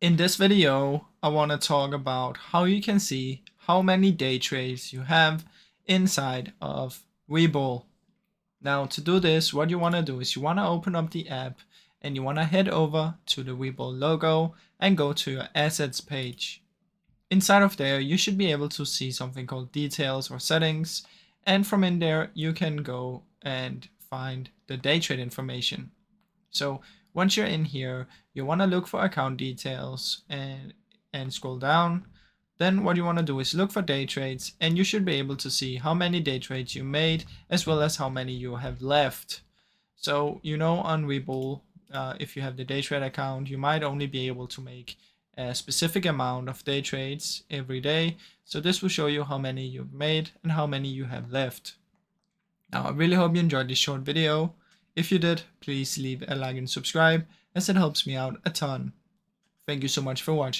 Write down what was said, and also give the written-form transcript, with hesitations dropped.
In this video, I want to talk about how you can see how many day trades you have inside of Webull. Now to do this, what you want to do is you want to open up the app and you want to head over to the Webull logo and go to your assets page. Inside of there, you should be able to see something called details or settings, and from in there, you can go and find the day trade information. So once you're in here, you want to look for account details and scroll down. Then what you want to do is look for day trades, and you should be able to see how many day trades you made as well as how many you have left. So on Webull, if you have the day trade account, you might only be able to make a specific amount of day trades every day. So this will show you how many you've made and how many you have left. Now, I really hope you enjoyed this short video. If you did, please leave a like and subscribe, as it helps me out a ton. Thank you so much for watching.